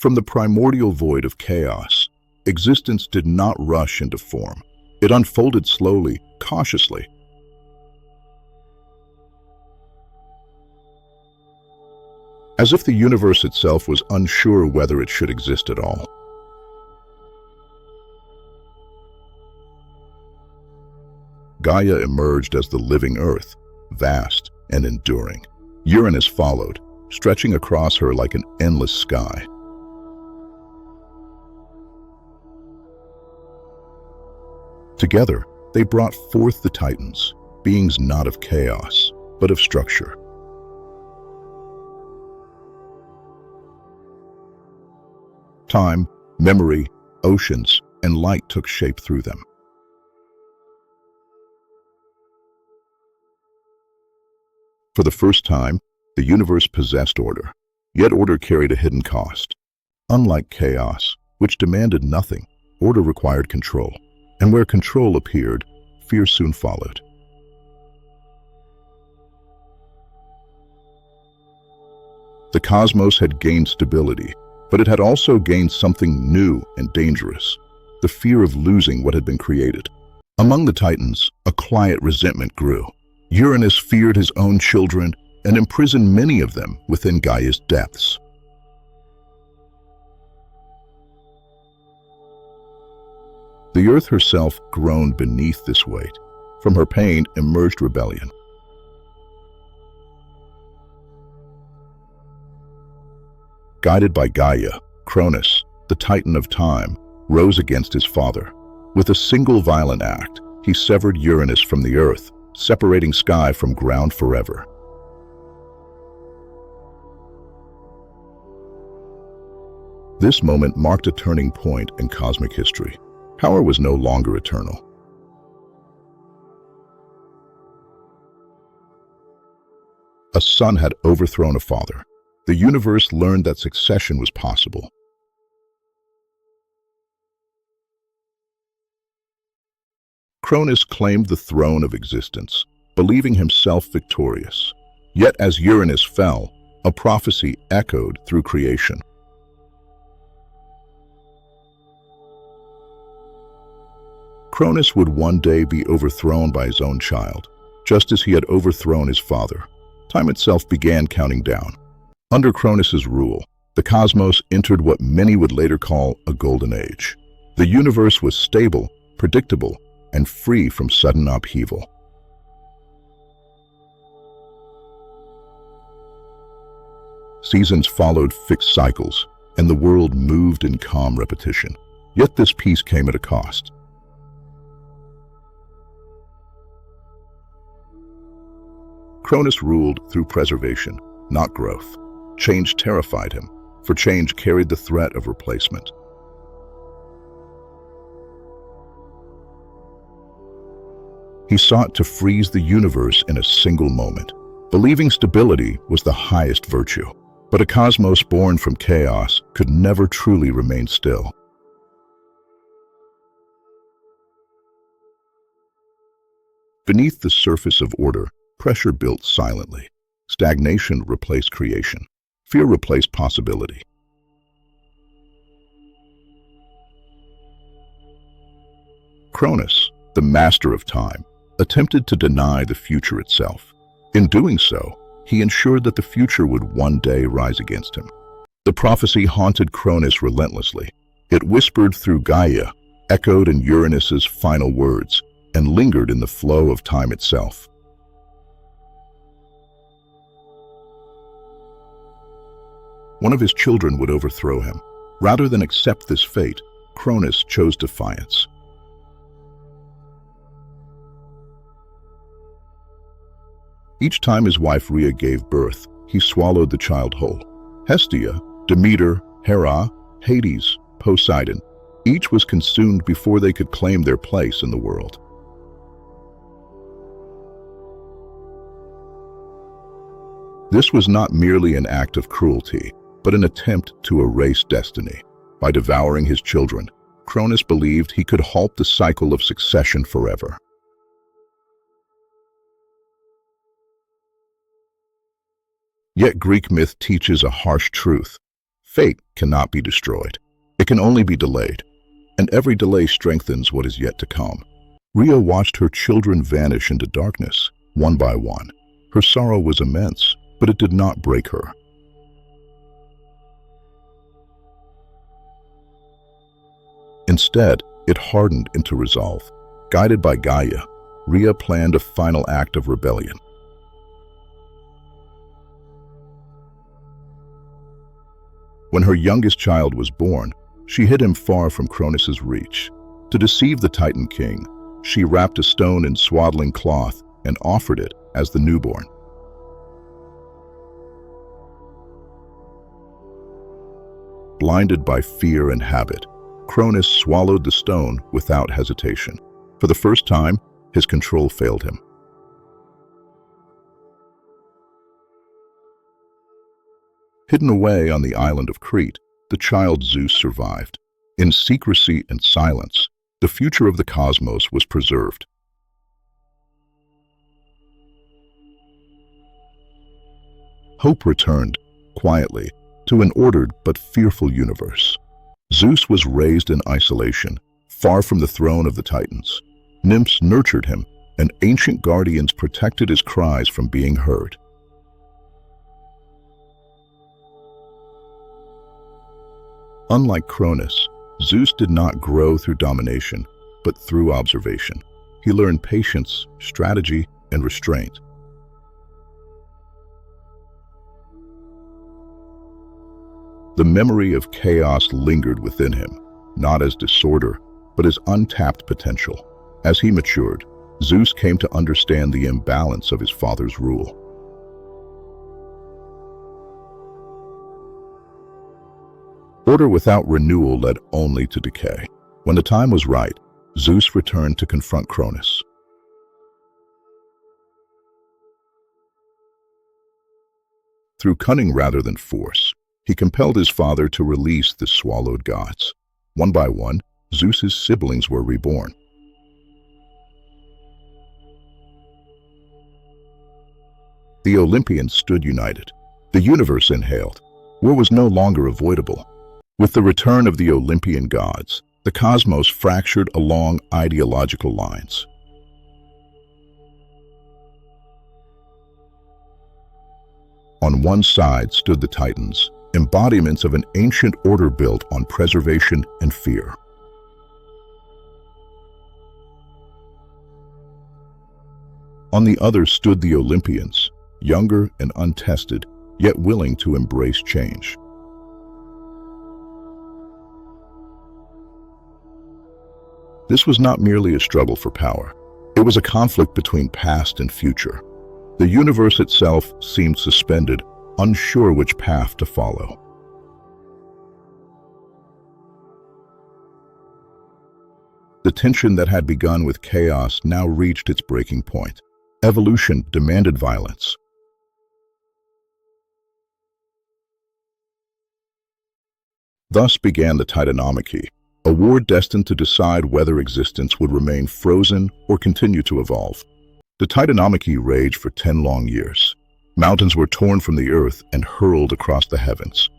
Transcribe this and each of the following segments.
From the primordial void of chaos, existence did not rush into form. It unfolded slowly, cautiously. As if the universe itself was unsure whether it should exist at all. Gaia emerged as the living earth, vast and enduring. Uranus followed, stretching across her like an endless sky. Together, they brought forth the Titans, beings not of chaos, but of structure. Time, memory, oceans, and light took shape through them. For the first time, the universe possessed order, yet order carried a hidden cost. Unlike chaos, which demanded nothing, order required control, and where control appeared, fear soon followed. The cosmos had gained stability, but it had also gained something new and dangerous, the fear of losing what had been created. Among the Titans, a quiet resentment grew. Uranus feared his own children and imprisoned many of them within Gaia's depths. The earth herself groaned beneath this weight. From her pain emerged rebellion. Guided by Gaia, Cronus, the Titan of time, rose against his father. With a single violent act, he severed Uranus from the earth, separating sky from ground forever. This moment marked a turning point in cosmic history. Power was no longer eternal. A son had overthrown a father. The universe learned that succession was possible. Cronus claimed the throne of existence, believing himself victorious. Yet as Uranus fell, a prophecy echoed through creation. Cronus would one day be overthrown by his own child, just as he had overthrown his father. Time itself began counting down. Under Cronus's rule, the cosmos entered what many would later call a golden age. The universe was stable, predictable, and free from sudden upheaval. Seasons followed fixed cycles, and the world moved in calm repetition. Yet this peace came at a cost. Cronus ruled through preservation, not growth. Change terrified him, for change carried the threat of replacement. He sought to freeze the universe in a single moment, believing stability was the highest virtue. But a cosmos born from chaos could never truly remain still. Beneath the surface of order, pressure built silently. Stagnation replaced creation. Fear replaced possibility. Cronus, the master of time, attempted to deny the future itself. In doing so, he ensured that the future would one day rise against him. The prophecy haunted Cronus relentlessly. It whispered through Gaia, echoed in Uranus's final words, and lingered in the flow of time itself. One of his children would overthrow him. Rather than accept this fate, Cronus chose defiance. Each time his wife Rhea gave birth, he swallowed the child whole. Hestia, Demeter, Hera, Hades, Poseidon, each was consumed before they could claim their place in the world. This was not merely an act of cruelty, but an attempt to erase destiny. By devouring his children, Cronus believed he could halt the cycle of succession forever. Yet Greek myth teaches a harsh truth. Fate cannot be destroyed. It can only be delayed, and every delay strengthens what is yet to come. Rhea watched her children vanish into darkness, one by one. Her sorrow was immense, but it did not break her. Instead, it hardened into resolve. Guided by Gaia, Rhea planned a final act of rebellion. When her youngest child was born, she hid him far from Cronus's reach. To deceive the Titan king, she wrapped a stone in swaddling cloth and offered it as the newborn. Blinded by fear and habit, Cronus swallowed the stone without hesitation. For the first time, his control failed him. Hidden away on the island of Crete, the child Zeus survived. In secrecy and silence, the future of the cosmos was preserved. Hope returned, quietly, to an ordered but fearful universe. Zeus was raised in isolation, far from the throne of the Titans. Nymphs nurtured him, and ancient guardians protected his cries from being heard. Unlike Cronus, Zeus did not grow through domination, but through observation. He learned patience, strategy, and restraint. The memory of chaos lingered within him, not as disorder, but as untapped potential. As he matured, Zeus came to understand the imbalance of his father's rule. Order without renewal led only to decay. When the time was right, Zeus returned to confront Cronus. Through cunning rather than force, he compelled his father to release the swallowed gods. One by one, Zeus's siblings were reborn. The Olympians stood united. The universe inhaled. War was no longer avoidable. With the return of the Olympian gods, the cosmos fractured along ideological lines. On one side stood the Titans, embodiments of an ancient order built on preservation and fear. On the other stood the Olympians, younger and untested, yet willing to embrace change. This was not merely a struggle for power. It was a conflict between past and future. The universe itself seemed suspended, unsure which path to follow. The tension that had begun with chaos now reached its breaking point. Evolution demanded violence. Thus began the Titanomachy, a war destined to decide whether existence would remain frozen or continue to evolve. The Titanomachy raged for 10 long years. Mountains were torn from the earth and hurled across the heavens.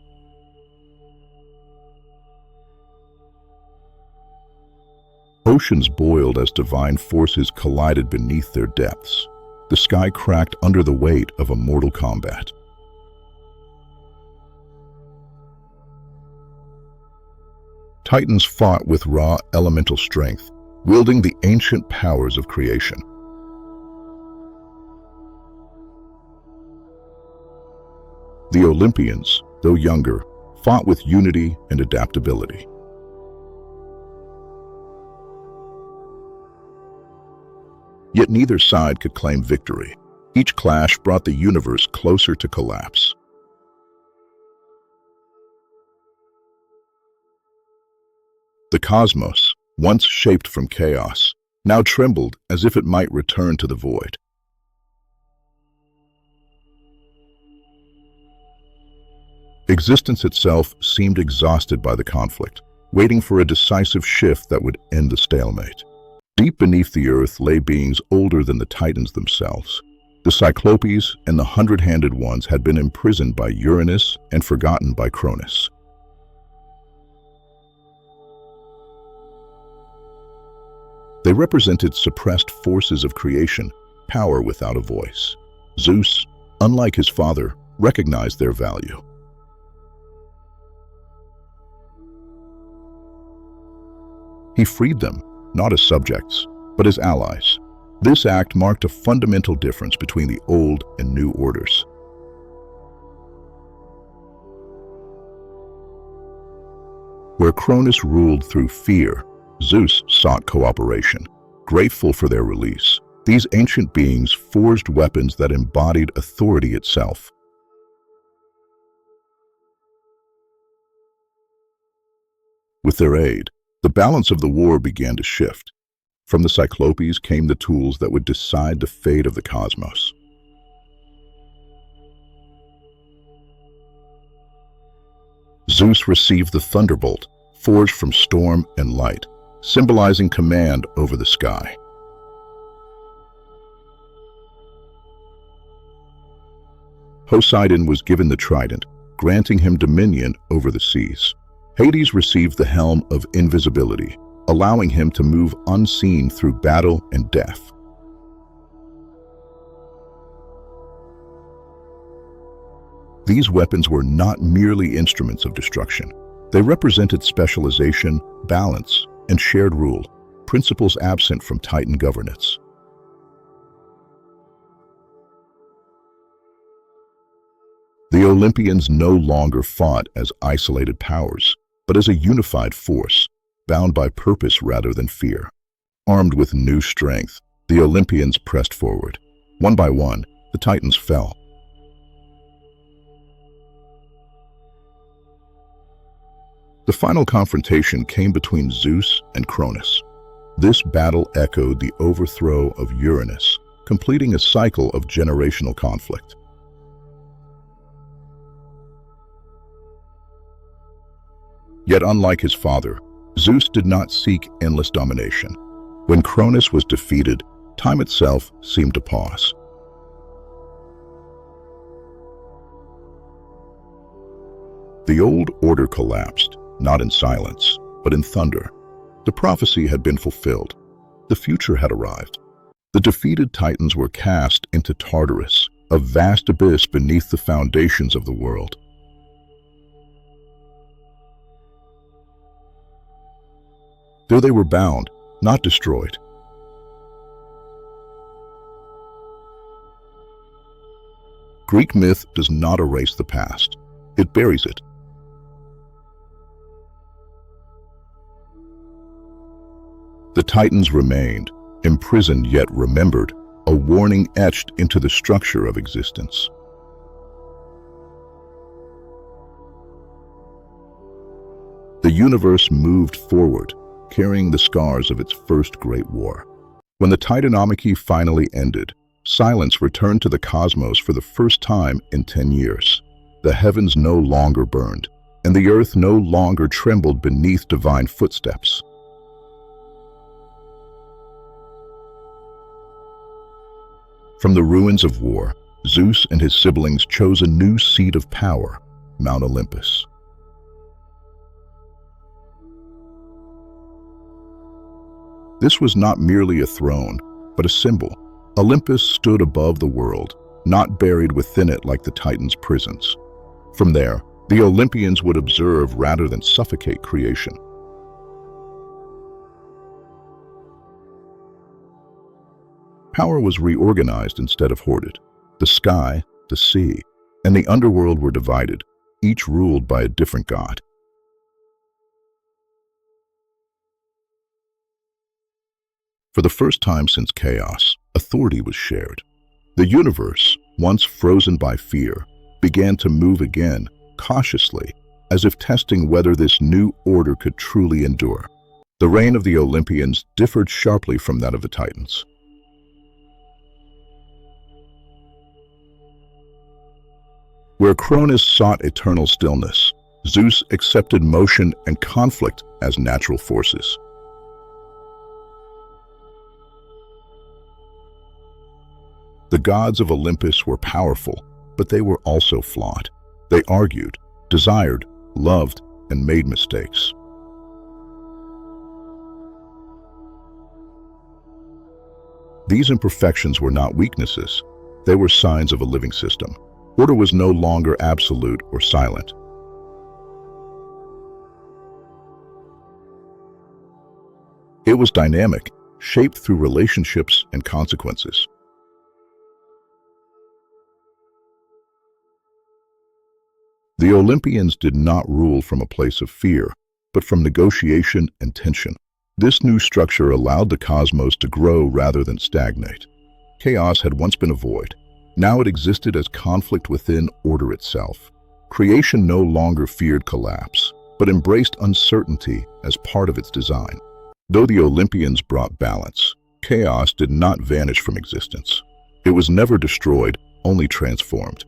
Oceans boiled as divine forces collided beneath their depths. The sky cracked under the weight of a mortal combat. Titans fought with raw elemental strength, wielding the ancient powers of creation. The Olympians, though younger, fought with unity and adaptability. Yet neither side could claim victory. Each clash brought the universe closer to collapse. The cosmos, once shaped from chaos, now trembled as if it might return to the void. Existence itself seemed exhausted by the conflict, waiting for a decisive shift that would end the stalemate. Deep beneath the earth lay beings older than the Titans themselves. The Cyclopes and the hundred-handed ones had been imprisoned by Uranus and forgotten by Cronus. They represented suppressed forces of creation, power without a voice. Zeus, unlike his father, recognized their value. He freed them, not as subjects, but as allies. This act marked a fundamental difference between the old and new orders. Where Cronus ruled through fear, Zeus sought cooperation. Grateful for their release, these ancient beings forged weapons that embodied authority itself. With their aid, the balance of the war began to shift. From the Cyclopes came the tools that would decide the fate of the cosmos. Zeus received the thunderbolt, forged from storm and light, symbolizing command over the sky. Poseidon was given the trident, granting him dominion over the seas. Hades received the helm of invisibility, allowing him to move unseen through battle and death. These weapons were not merely instruments of destruction. They represented specialization, balance, and shared rule, principles absent from Titan governance. The Olympians no longer fought as isolated powers, but as a unified force, bound by purpose rather than fear. Armed with new strength, the Olympians pressed forward. One by one, the Titans fell. The final confrontation came between Zeus and Cronus. This battle echoed the overthrow of Uranus, completing a cycle of generational conflict. Yet unlike his father, Zeus did not seek endless domination. When Cronus was defeated, time itself seemed to pause. The old order collapsed, not in silence, but in thunder. The prophecy had been fulfilled. The future had arrived. The defeated Titans were cast into Tartarus, a vast abyss beneath the foundations of the world. There they were bound, not destroyed. Greek myth does not erase the past. It buries it. The Titans remained, imprisoned yet remembered, a warning etched into the structure of existence. The universe moved forward, carrying the scars of its first great war. When the Titanomachy finally ended, silence returned to the cosmos for the first time in 10 years. The heavens no longer burned, and the earth no longer trembled beneath divine footsteps. From the ruins of war, Zeus and his siblings chose a new seat of power, Mount Olympus. This was not merely a throne, but a symbol. Olympus stood above the world, not buried within it like the Titans' prisons. From there, the Olympians would observe rather than suffocate creation. Power was reorganized instead of hoarded. The sky, the sea, and the underworld were divided, each ruled by a different god. For the first time since chaos, authority was shared. The universe, once frozen by fear, began to move again, cautiously, as if testing whether this new order could truly endure. The reign of the Olympians differed sharply from that of the Titans. Where Cronus sought eternal stillness, Zeus accepted motion and conflict as natural forces. The gods of Olympus were powerful, but they were also flawed. They argued, desired, loved, and made mistakes. These imperfections were not weaknesses. They were signs of a living system. Order was no longer absolute or silent. It was dynamic, shaped through relationships and consequences. The Olympians did not rule from a place of fear, but from negotiation and tension. This new structure allowed the cosmos to grow rather than stagnate. Chaos had once been a void. Now it existed as conflict within order itself. Creation no longer feared collapse, but embraced uncertainty as part of its design. Though the Olympians brought balance, chaos did not vanish from existence. It was never destroyed, only transformed.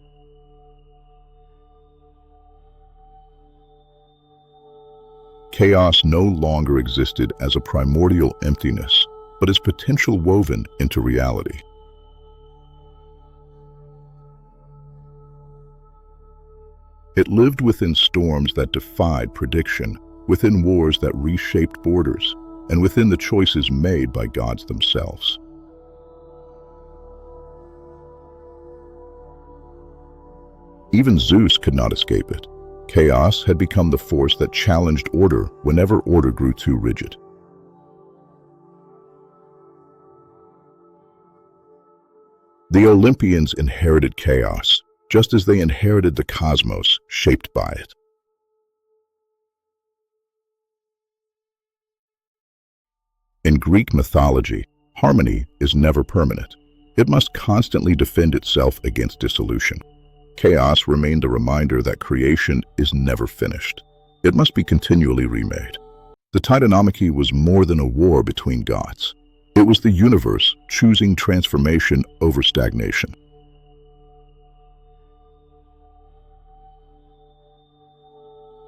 Chaos no longer existed as a primordial emptiness, but as potential woven into reality. It lived within storms that defied prediction, within wars that reshaped borders, and within the choices made by gods themselves. Even Zeus could not escape it. Chaos had become the force that challenged order whenever order grew too rigid. The Olympians inherited chaos, just as they inherited the cosmos shaped by it. In Greek mythology, harmony is never permanent. It must constantly defend itself against dissolution. Chaos remained a reminder that creation is never finished. It must be continually remade. The Titanomachy was more than a war between gods. It was the universe choosing transformation over stagnation.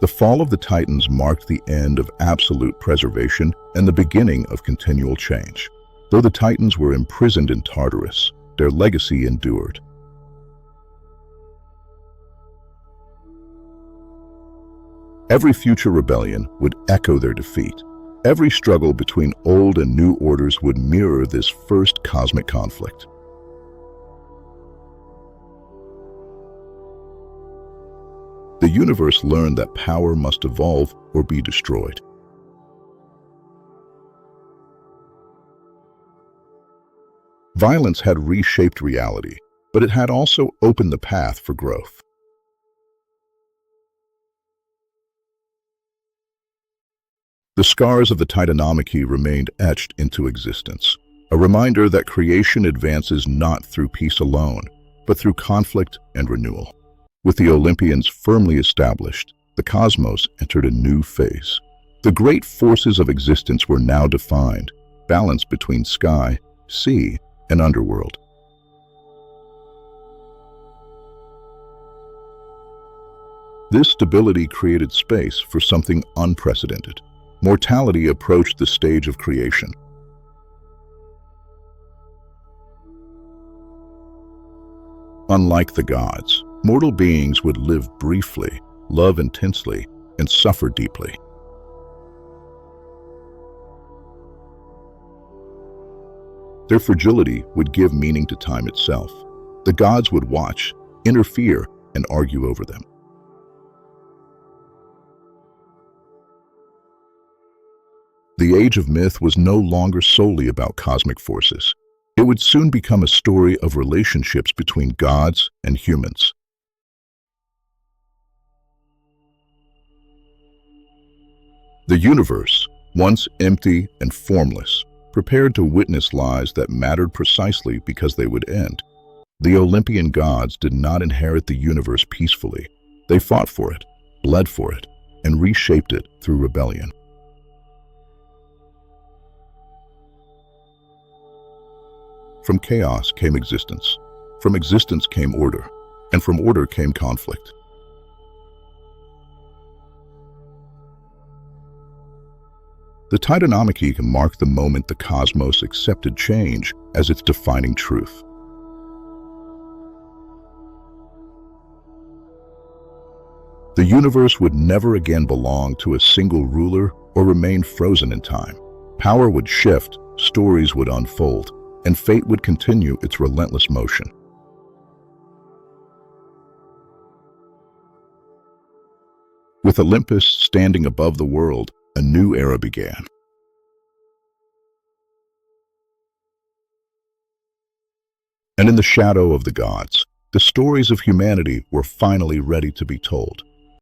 The fall of the Titans marked the end of absolute preservation and the beginning of continual change. Though the Titans were imprisoned in Tartarus, their legacy endured. Every future rebellion would echo their defeat. Every struggle between old and new orders would mirror this first cosmic conflict. The universe learned that power must evolve or be destroyed. Violence had reshaped reality, but it had also opened the path for growth. The scars of the Titanomachy remained etched into existence, a reminder that creation advances not through peace alone, but through conflict and renewal. With the Olympians firmly established, the cosmos entered a new phase. The great forces of existence were now defined, balanced between sky, sea, and underworld. This stability created space for something unprecedented. Mortality approached the stage of creation. Unlike the gods, mortal beings would live briefly, love intensely, and suffer deeply. Their fragility would give meaning to time itself. The gods would watch, interfere, and argue over them. The age of myth was no longer solely about cosmic forces. It would soon become a story of relationships between gods and humans. The universe, once empty and formless, prepared to witness lives that mattered precisely because they would end. The Olympian gods did not inherit the universe peacefully. They fought for it, bled for it, and reshaped it through rebellion. From chaos came existence, from existence came order, and from order came conflict. The Titanomachy marked the moment the cosmos accepted change as its defining truth. The universe would never again belong to a single ruler or remain frozen in time. Power would shift, stories would unfold, and fate would continue its relentless motion. With Olympus standing above the world, a new era began. And in the shadow of the gods, the stories of humanity were finally ready to be told.